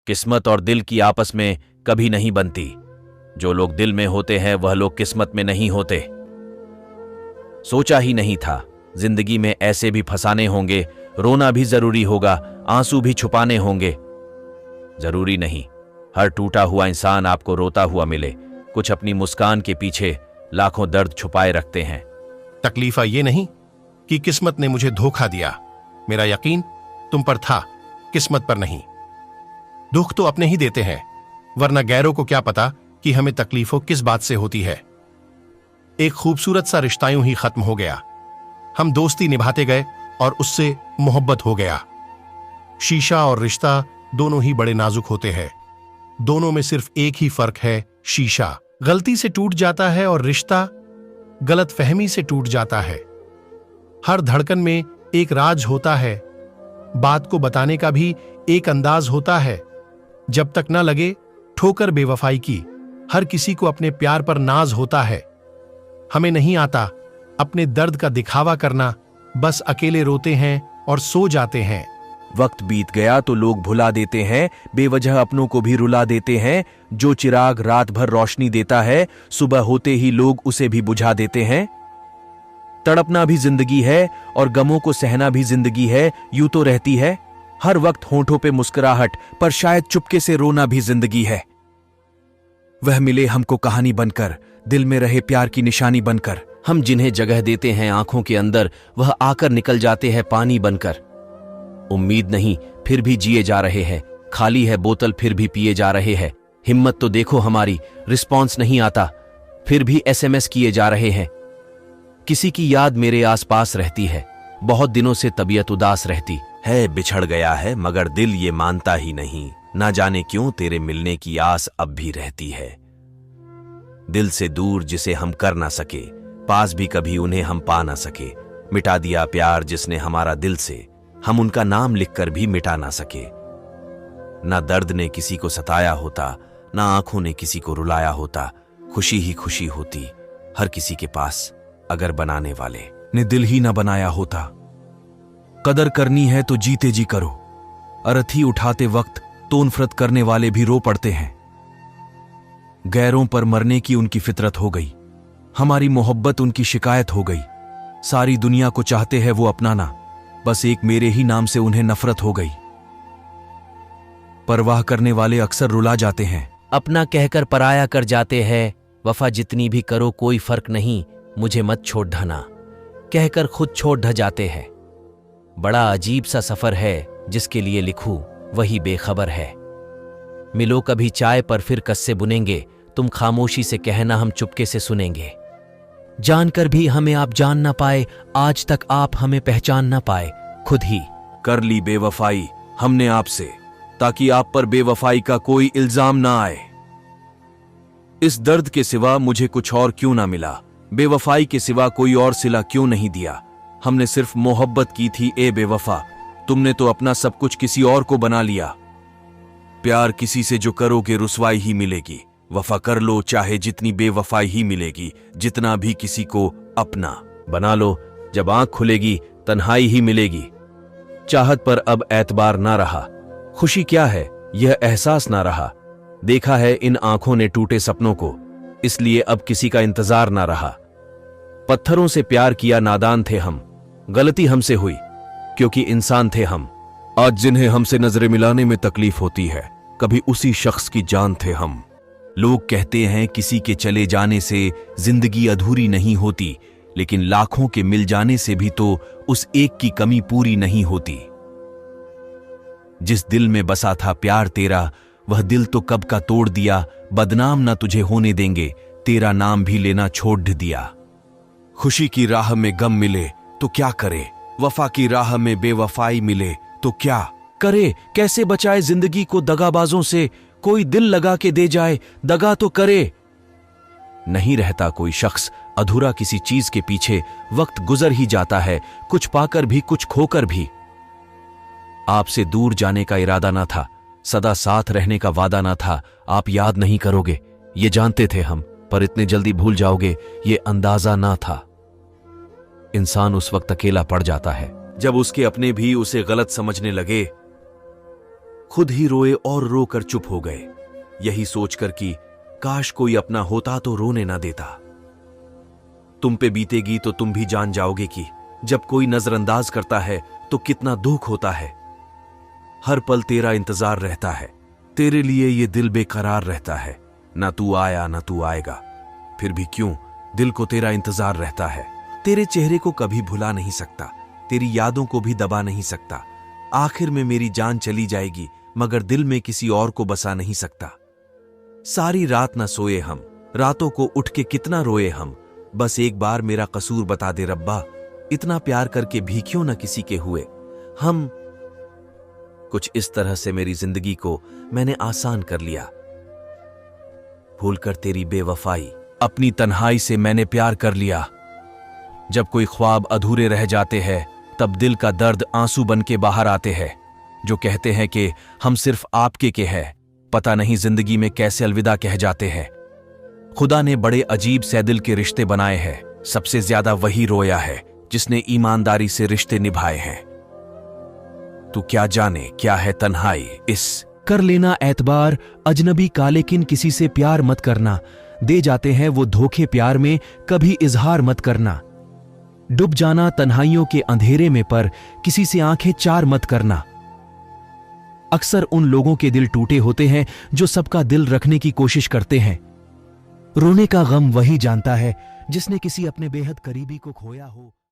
किस्मत और दिल की आपस में कभी नहीं बनती। जो लोग दिल में होते हैं वह लोग किस्मत में नहीं होते। सोचा ही नहीं था जिंदगी में ऐसे भी फसाने होंगे, रोना भी जरूरी होगा, आंसू भी छुपाने होंगे। जरूरी नहीं हर टूटा हुआ इंसान आपको रोता हुआ मिले। कुछ अपनी मुस्कान के पीछे लाखों दर्द छुपाए रखते हैं। तकलीफा ये नहीं कि किस्मत ने मुझे धोखा दिया, मेरा यकीन तुम पर था, किस्मत पर नहीं। दुख तो अपने ही देते हैं, वरना गैरों को क्या पता कि हमें तकलीफों किस बात से होती है। एक खूबसूरत सा रिश्ता यूं ही खत्म हो गया। हम दोस्ती निभाते गए और उससे मोहब्बत हो गया। शीशा और रिश्ता दोनों ही बड़े नाजुक होते हैं। दोनों में सिर्फ एक ही फर्क है, शीशा गलती से टूट जाता है और रिश्ता गलत फहमी से टूट जाता है। हर धड़कन में एक राज होता है, बात को बताने का भी एक अंदाज होता है। जब तक ना लगे ठोकर बेवफाई की, हर किसी को अपने प्यार पर नाज होता है। हमें नहीं आता अपने दर्द का दिखावा करना, बस अकेले रोते हैं और सो जाते हैं। वक्त बीत गया तो लोग भुला देते हैं, बेवजह अपनों को भी रुला देते हैं। जो चिराग रात भर रोशनी देता है, सुबह होते ही लोग उसे भी बुझा देते हैं। तड़पना भी जिंदगी है और गमों को सहना भी जिंदगी है, यूं तो रहती है। हर वक्त होंठों पे मुस्कुराहट, पर शायद चुपके से रोना भी जिंदगी है। वह मिले हमको कहानी बनकर, दिल में रहे प्यार की निशानी बनकर। हम जिन्हें जगह देते हैं आंखों के अंदर, वह आकर निकल जाते हैं पानी बनकर। उम्मीद नहीं फिर भी जिए जा रहे हैं, खाली है बोतल फिर भी पिए जा रहे हैं। हिम्मत तो देखो हमारी, रिस्पॉन्स नहीं आता फिर भी SMS किए जा रहे हैं। किसी की याद मेरे आसपास रहती है, बहुत दिनों से तबीयत उदास रहती है। बिछड़ गया है मगर दिल ये मानता ही नहीं, ना जाने क्यों तेरे मिलने की आस अब भी रहती है। दिल से दूर जिसे हम कर ना सके, पास भी कभी उन्हें हम पा ना सके। मिटा दिया प्यार जिसने हमारा दिल से, हम उनका नाम लिखकर भी मिटा ना सके। ना दर्द ने किसी को सताया होता, ना आंखों ने किसी को रुलाया होता। खुशी ही खुशी होती हर किसी के पास, अगर बनाने वाले ने दिल ही ना बनाया होता। कदर करनी है तो जीते जी करो, अरथी उठाते वक्त तो नफरत करने वाले भी रो पड़ते हैं। गैरों पर मरने की उनकी फितरत हो गई, हमारी मोहब्बत उनकी शिकायत हो गई। सारी दुनिया को चाहते हैं वो अपनाना, बस एक मेरे ही नाम से उन्हें नफरत हो गई। परवाह करने वाले अक्सर रुला जाते हैं, अपना कहकर पराया कर जाते हैं। वफा जितनी भी करो कोई फर्क नहीं, मुझे मत छोड़ ढना कहकर खुद छोड़ ढ जाते हैं। बड़ा अजीब सा सफर है, जिसके लिए लिखूं वही बेखबर है। मिलो कभी चाय पर फिर कस्से बुनेंगे, तुम खामोशी से कहना हम चुपके से सुनेंगे। जानकर भी हमें आप जान ना पाए, आज तक आप हमें पहचान ना पाए। खुद ही कर ली बेवफाई हमने आपसे, ताकि आप पर बेवफाई का कोई इल्जाम ना आए। इस दर्द के सिवा मुझे कुछ और क्यों ना मिला, बेवफाई के सिवा कोई और सिला क्यों नहीं दिया। हमने सिर्फ मोहब्बत की थी ए बेवफा, तुमने तो अपना सब कुछ किसी और को बना लिया। प्यार किसी से जो करोगे रुसवाई ही मिलेगी, वफा कर लो चाहे जितनी बेवफाई ही मिलेगी। जितना भी किसी को अपना बना लो, जब आंख खुलेगी तन्हाई ही मिलेगी। चाहत पर अब एतबार ना रहा, खुशी क्या है यह एहसास ना रहा। देखा है इन आंखों ने टूटे सपनों को, इसलिए अब किसी का इंतजार ना रहा। पत्थरों से प्यार किया नादान थे हम, गलती हमसे हुई क्योंकि इंसान थे हम। आज जिन्हें हमसे नजरें मिलाने में तकलीफ होती है, कभी उसी शख्स की जान थे हम। लोग कहते हैं किसी के चले जाने से जिंदगी अधूरी नहीं होती, लेकिन लाखों के मिल जाने से भी तो उस एक की कमी पूरी नहीं होती। जिस दिल में बसा था प्यार तेरा, वह दिल तो कब का तोड़ दिया। बदनाम ना तुझे होने देंगे, तेरा नाम भी लेना छोड़ दिया। खुशी की राह में गम मिले तो क्या करे, वफा की राह में बेवफाई मिले तो क्या करे। कैसे बचाए जिंदगी को दगाबाजों से, कोई दिल लगा के दे जाए दगा तो करे। नहीं रहता कोई शख्स अधूरा किसी चीज के पीछे, वक्त गुजर ही जाता है, कुछ पाकर भी कुछ खोकर भी। आपसे दूर जाने का इरादा ना था, सदा साथ रहने का वादा ना था। आप याद नहीं करोगे ये जानते थे हम, पर इतने जल्दी भूल जाओगे ये अंदाजा ना था। इंसान उस वक्त अकेला पड़ जाता है जब उसके अपने भी उसे गलत समझने लगे। खुद ही रोए और रोकर चुप हो गए, यही सोचकर कि काश कोई अपना होता तो रोने ना देता। तुम पे बीतेगी तो तुम भी जान जाओगे कि जब कोई नजरअंदाज करता है तो कितना दुख होता है। हर पल तेरा इंतजार रहता है, तेरे लिए ये दिल बेकरार रहता है। ना तू आया ना तू आएगा, फिर भी क्यों दिल को तेरा इंतजार रहता है। तेरे चेहरे को कभी भुला नहीं सकता, तेरी यादों को भी दबा नहीं सकता। आखिर में मेरी जान चली जाएगी, मगर दिल में किसी और को बसा नहीं सकता। सारी रात ना सोए हम, रातों को उठ के कितना रोए हम। बस एक बार मेरा कसूर बता दे रब्बा, इतना प्यार करके भी क्यों ना किसी के हुए हम। कुछ इस तरह से मेरी जिंदगी को मैंने आसान कर लिया। भूलकर तेरी बेवफाई, अपनी तन्हाई से मैंने प्यार कर लिया। जब कोई ख्वाब अधूरे रह जाते हैं तब दिल का दर्द आंसू बन के बाहर आते हैं। जो कहते हैं कि हम सिर्फ आपके के हैं, पता नहीं जिंदगी में कैसे अलविदा कह जाते हैं। खुदा ने बड़े अजीब से दिल के रिश्ते बनाए हैं, सबसे ज्यादा वही रोया है जिसने ईमानदारी से रिश्ते निभाए हैं। तू क्या जाने क्या है तन्हाई इस। कर लेना एतबार अजनबी का, लेकिन किसी से प्यार मत करना। दे जाते हैं वो धोखे प्यार में, कभी इजहार मत करना। डूब जाना तन्हाइयों के अंधेरे में, पर किसी से आंखें चार मत करना। अक्सर उन लोगों के दिल टूटे होते हैं जो सबका दिल रखने की कोशिश करते हैं। रोने का गम वही जानता है जिसने किसी अपने बेहद करीबी को खोया हो।